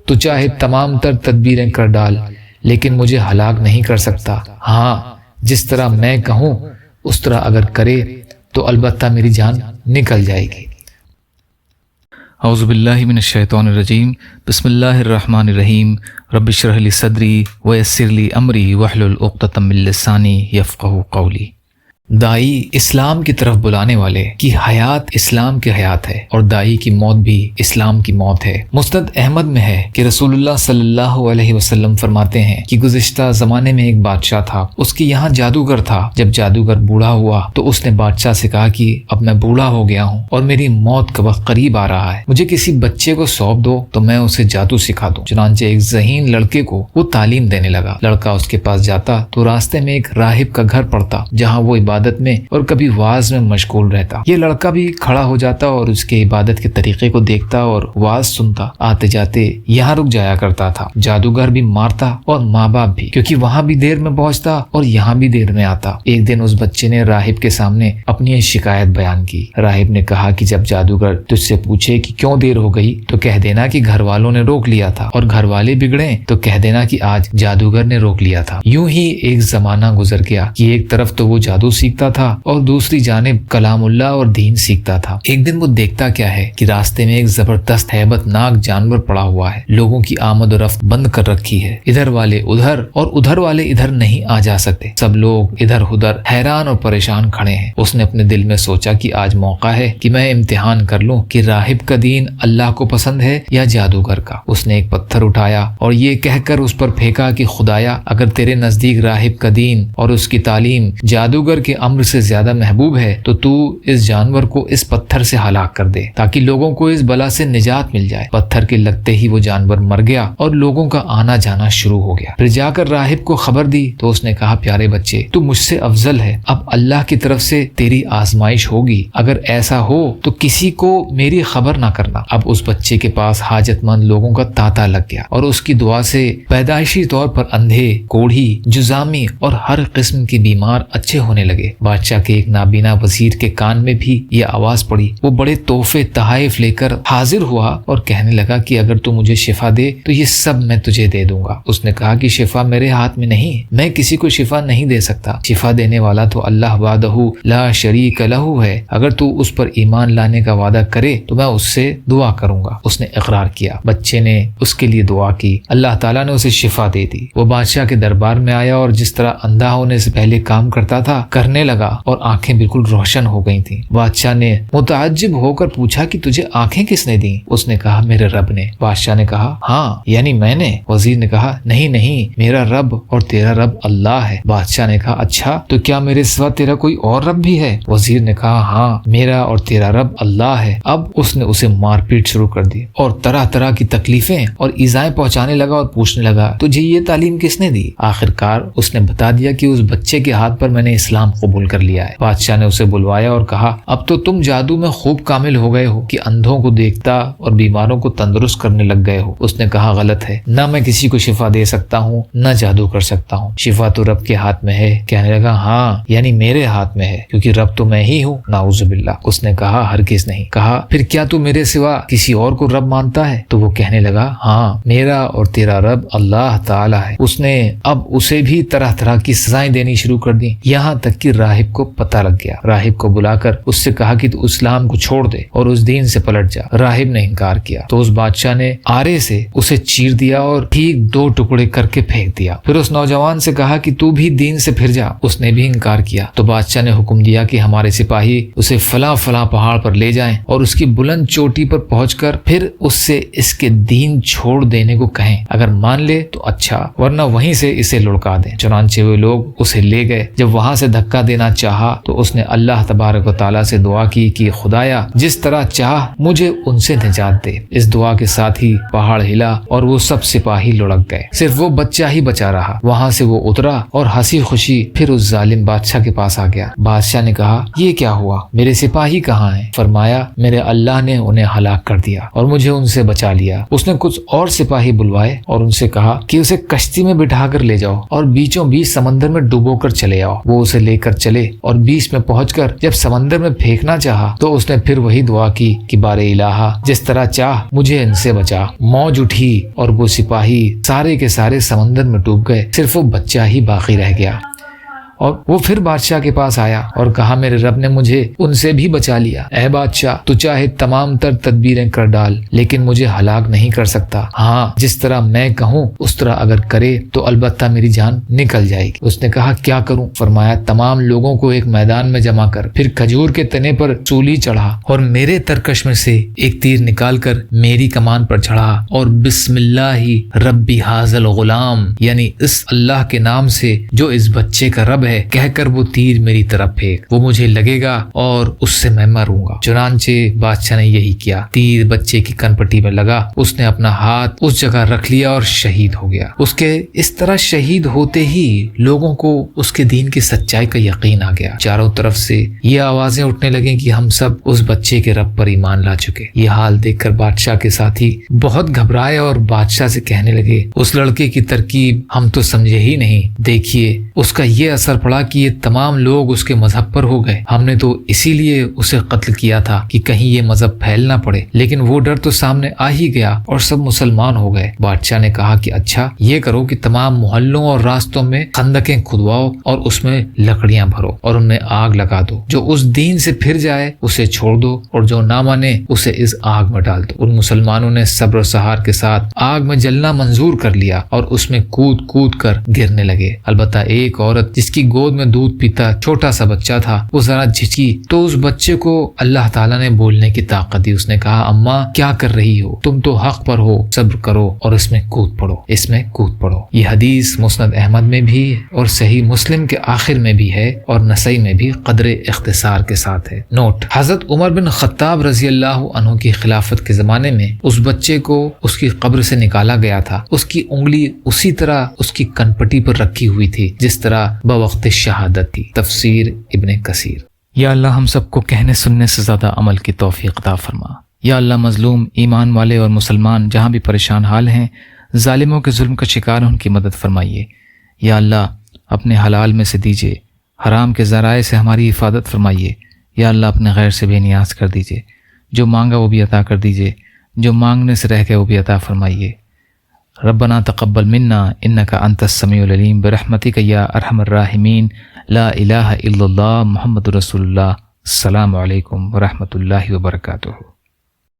تو چاہے تمام تر تدبیریں کر ڈال، لیکن مجھے ہلاک نہیں کر سکتا۔ ہاں، جس طرح میں کہوں اس طرح اگر کرے تو البتہ میری جان نکل جائے گی۔ اعوذ باللہ من الشیطان الرجیم، بسم اللہ الرحمن الرحیم، رب اشرح لی صدری ویسر لی امری واحلل عقدۃ من لسانی یفقہوا قولی۔ دائی اسلام کی طرف بلانے والے کی حیات اسلام کی حیات ہے، اور دائی کی موت بھی اسلام کی موت ہے۔ مسند احمد میں ہے کہ رسول اللہ صلی اللہ علیہ وسلم فرماتے ہیں کہ گزشتہ زمانے میں ایک بادشاہ تھا، اس کے یہاں جادوگر تھا۔ جب جادوگر بوڑھا ہوا تو اس نے بادشاہ سے کہا کہ اب میں بوڑھا ہو گیا ہوں اور میری موت کا وقت قریب آ رہا ہے، مجھے کسی بچے کو سونپ دو تو میں اسے جادو سکھا دوں۔ چنانچہ ایک ذہین لڑکے کو وہ تعلیم دینے لگا۔ لڑکا اس کے پاس جاتا تو راستے میں ایک راہب کا گھر پڑتا جہاں وہ عبادت میں اور کبھی واز میں مشغول رہتا۔ یہ لڑکا بھی کھڑا ہو جاتا اور اس کے عبادت کے طریقے کو دیکھتا اور واز سنتا۔ آتے جاتے یہاں رک جایا کرتا تھا۔ جادوگر بھی مارتا اور ماں باپ بھی، کیونکہ وہاں بھی دیر میں پہنچتا اور یہاں بھی دیر میں آتا۔ ایک دن اس بچے نے راہب کے سامنے اپنی شکایت بیان کی۔ راہب نے کہا کہ جب جادوگر تجھ سے پوچھے کہ کیوں دیر ہو گئی تو کہہ دینا کہ گھر والوں نے روک لیا تھا، اور گھر والے بگڑے تو کہہ دینا کہ آج جادوگر نے روک لیا تھا۔ یوں ہی ایک زمانہ گزر گیا کہ ایک طرف تو وہ جادو سیکھتا تھا اور دوسری جانب کلام اللہ اور دین سیکھتا تھا۔ ایک دن وہ دیکھتا کیا ہے کہ راستے میں ایک زبردست ہیبت ناک جانور پڑا ہوا ہے، لوگوں کی آمد و رفت بند کر رکھی ہے۔ ادھر والے ادھر اور ادھر والے ادھر نہیں آ جا سکتے، سب لوگ ادھر ادھر حیران اور پریشان کھڑے ہیں۔ اس نے اپنے دل میں سوچا کہ آج موقع ہے کہ میں امتحان کر لوں کہ راہب کا دین اللہ کو پسند ہے یا جادوگر کا۔ اس نے ایک پتھر اٹھایا اور یہ کہہ کر اس پر پھینکا کہ خدایا، اگر تیرے نزدیک راہب کا دین اور اس کی تعلیم جادوگر کے امر سے زیادہ محبوب ہے تو تو اس جانور کو اس پتھر سے ہلاک کر دے تاکہ لوگوں کو اس بلا سے نجات مل جائے۔ پتھر کے لگتے ہی وہ جانور مر گیا اور لوگوں کا آنا جانا شروع ہو گیا۔ پھر جا کر راہب کو خبر دی تو اس نے کہا، پیارے بچے، تو مجھ سے افضل ہے، اب اللہ کی طرف سے تیری آزمائش ہوگی، اگر ایسا ہو تو کسی کو میری خبر نہ کرنا۔ اب اس بچے کے پاس حاجت مند لوگوں کا تانتا لگ گیا اور اس کی دعا سے پیدائشی طور پر اندھے، کوڑھی، جزامی اور ہر قسم کے بیمار اچھے ہونے لگے۔ بادشاہ کے ایک نابینا وزیر کے کان میں بھی یہ آواز پڑی۔ وہ بڑے تحفے تحائف لے کر حاضر ہوا اور کہنے لگا کہ اگر تو مجھے شفا دے تو یہ سب میں تجھے دے دوں گا۔ اس نے کہا کہ شفا میرے ہاتھ میں نہیں، میں کسی کو شفا نہیں دے سکتا، شفا دینے والا تو اللہ وحدہ لا شریک لہ ہے، اگر تو اس پر ایمان لانے کا وعدہ کرے تو میں اس سے دعا کروں گا۔ اس نے اقرار کیا، بچے نے اس کے لیے دعا کی، اللہ تعالیٰ نے اسے شفا دے دی۔ وہ بادشاہ کے دربار میں آیا اور جس طرح اندھا ہونے سے پہلے کام کرتا تھا کرنے لگا اور آنکھیں بالکل روشن ہو گئی تھیں۔ بادشاہ نے متعجب ہو کر پوچھا کہ تجھے آنکھیں کس نے دیں؟ اس نے کہا، میرے رب نے۔ بادشاہ نے کہا، ہاں یعنی میں نے؟ وزیر نے کہا، نہیں، میرا رب اور تیرا رب اللہ ہے۔ بادشاہ نے کہا، اچھا تو کیا میرے سوا تیرا کوئی اور رب بھی ہے؟ وزیر نے کہا، ہاں میرا اور تیرا رب اللہ ہے۔ اب اس نے اسے مار پیٹ شروع کر دی اور طرح طرح کی تکلیفیں اور ایذائیں پہنچانے لگا اور پوچھنے لگا، تجھے یہ تعلیم کس نے دی؟ آخرکار اس نے بتا دیا کہ اس بچے کے ہاتھ پر میں نے اسلام قبول کر لیا ہے۔ بادشاہ نے اسے بلوایا اور کہا، اب تو تم جادو میں خوب کامل ہو گئے ہو کہ اندھوں کو دیکھتا اور بیماروں کو تندرست کرنے لگ گئے ہو۔ اس نے کہا، غلط ہے، نہ میں کسی کو شفا دے سکتا ہوں نہ جادو کر سکتا ہوں، شفا تو رب کے ہاتھ میں ہے۔ کہنے لگا، ہاں یعنی میرے ہاتھ میں ہے، کیونکہ رب تو میں ہی ہوں، نعوذ باللہ۔ اس نے کہا، ہرگز نہیں۔ کہا، پھر کیا تو میرے سوا کسی اور کو رب مانتا ہے؟ تو وہ کہنے لگا، ہاں میرا اور تیرا رب اللہ تعالی ہے۔ اس نے اب اسے بھی طرح طرح کی سزائیں دینی شروع کر دی، یہاں تک کہ راہب کو پتہ لگ گیا۔ راہب کو بلا کر اس سے کہا کہ تو اسلام کو چھوڑ دے اور اس دین سے پلٹ جا۔ راہب نے انکار کیا تو اس بادشاہ نے آرے سے اسے چیر دیا اور ٹھیک 2 ٹکڑے کر کے پھینک دیا۔ پھر اس نوجوان سے کہا کہ تو بھی دین سے پھر جا۔ اس نے بھی انکار کیا تو بادشاہ نے حکم دیا کہ ہمارے سپاہی اسے فلاں فلاں پہاڑ پر لے جائیں اور اس کی بلند چوٹی پر پہنچ کر پھر اس سے اس کے دین چھوڑ دینے کو کہیں، اگر مان لے تو اچھا، ورنہ وہیں سے اسے لڑکا دیں۔ چنانچہ وہ لوگ اسے لے گئے۔ جب وہاں سے دھکا دینا چاہا تو اس نے اللہ تبارک و تعالیٰ سے دعا کی کہ خدایا، جس طرح چاہ مجھے ان سے نجات دے۔ اس دعا کے ساتھ ہی پہاڑ ہلا اور وہ سب سپاہی لڑک گئے، صرف وہ بچہ ہی بچا رہا۔ وہاں سے وہ اترا اور ہنسی خوشی پھر اس ظالم بادشاہ کے پاس آ گیا۔ بادشاہ نے کہا، یہ کیا ہوا؟ میرے سپاہی کہاں ہیں؟ فرمایا، میرے اللہ نے انہیں ہلاک کر دیا اور مجھے ان سے بچا لیا۔ اس نے کچھ اور سپاہی بلوائے اور ان سے کہا کہ اسے کشتی میں بٹھا کر لے جاؤ اور بیچوں بیچ سمندر میں ڈبو کر چلے آؤ۔ وہ اسے لے کر چلے اور بیچ میں پہنچ کر جب سمندر میں پھینکنا چاہا تو اس نے پھر وہی دعا کی کہ بار الہا جس طرح چاہ مجھے ان سے بچا۔ موج اٹھی اور وہ سپاہی سارے کے سارے سمندر میں ڈوب گئے، صرف وہ بچہ ہی باقی رہ گیا۔ اور وہ پھر بادشاہ کے پاس آیا اور کہا میرے رب نے مجھے ان سے بھی بچا لیا، اے بادشاہ تو چاہے تمام تر تدبیریں کر ڈال لیکن مجھے ہلاک نہیں کر سکتا، ہاں جس طرح میں کہوں اس طرح اگر کرے تو البتہ میری جان نکل جائے گی۔ اس نے کہا کیا کروں؟ فرمایا تمام لوگوں کو ایک میدان میں جمع کر، پھر کھجور کے تنے پر سولی چڑھا اور میرے ترکش میں سے ایک تیر نکال کر میری کمان پر چڑھا اور بسم اللہ ربی ھذا الغلام، یعنی اس اللہ کے نام سے جو اس بچے کا رب ہے کہہ کر وہ تیر میری طرف پھینک، وہ مجھے لگے گا اور اس سے میں مروں گا۔ چنانچہ بادشاہ نے یہی کیا، تیر بچے کی کن پٹی میں لگا، اس نے اپنا ہاتھ اس جگہ رکھ لیا اور شہید ہو گیا۔ اس کے اس طرح شہید ہوتے ہی لوگوں کو اس کے دین کی سچائی کا یقین آ گیا۔ چاروں طرف سے یہ آوازیں اٹھنے لگیں کہ ہم سب اس بچے کے رب پر ایمان لا چکے۔ یہ حال دیکھ کر بادشاہ کے ساتھی بہت گھبرائے اور بادشاہ سے کہنے لگے اس لڑکے کی ترکیب ہم تو سمجھے ہی نہیں، دیکھیے اس کا یہ اثر پڑا کہ یہ تمام لوگ اس کے مذہب پر ہو گئے، ہم نے تو اسی لیے اسے قتل کیا تھا کہ کہیں یہ مذہب پھیل نہ پڑے، لیکن وہ ڈر تو سامنے آ ہی گیا اور سب مسلمان ہو گئے۔ بادشاہ نے کہا کہ اچھا یہ کرو کہ تمام محلوں اور راستوں میں خندقیں کھدواؤ اور اس میں لکڑیاں بھرو اور ان میں آگ لگا دو، جو اس دین سے پھر جائے اسے چھوڑ دو اور جو نہ مانے اسے اس آگ میں ڈال دو۔ ان مسلمانوں نے صبر و سہار کے ساتھ آگ میں جلنا منظور کر لیا اور اس میں کود کود کر گرنے لگے۔ البتہ ایک عورت جس کی گود میں دودھ پیتا چھوٹا سا بچہ تھا وہ ذرا جھجکی تو اس بچے کو اللہ تعالیٰ نے بولنے کی طاقت دی۔ اس نے کہا اماں کیا کر رہی ہو؟ تم تو حق پر ہو، صبر کرو اور اس میں کود پڑو، اس میں کود پڑو۔ یہ حدیث مسند احمد میں بھی اور صحیح مسلم کے آخر میں بھی ہے اور نسائی میں بھی قدر اختصار کے ساتھ ہے۔ نوٹ: حضرت عمر بن خطاب رضی اللہ عنہ کی خلافت کے زمانے میں اس بچے کو اس کی قبر سے نکالا گیا تھا، اس کی انگلی اسی طرح اس کی کنپٹی پر رکھی ہوئی تھی جس طرح بوقت شہادت تھی۔ تفسیر ابن کثیر۔ یا اللہ ہم سب کو کہنے سننے سے زیادہ عمل کی توفیق عطا فرما۔ یا اللہ مظلوم ایمان والے اور مسلمان جہاں بھی پریشان حال ہیں، ظالموں کے ظلم کا شکار ان کی مدد فرمائیے۔ یا اللہ اپنے حلال میں سے دیجیے، حرام کے ذرائع سے ہماری حفاظت فرمائیے۔ یا اللہ اپنے غیر سے بے نیاز کر دیجیے، جو مانگا وہ بھی عطا کر دیجیے، جو مانگنے سے رہ گئے وہ بھی عطا فرمائیے۔ ربنا تقبل منا انک انت السمیع العلیم برحمتک یا ارحم الراحمین، لا الہ الا اللہ محمد رسول اللہ۔ السلام علیکم ورحمۃ اللہ وبرکاتہ۔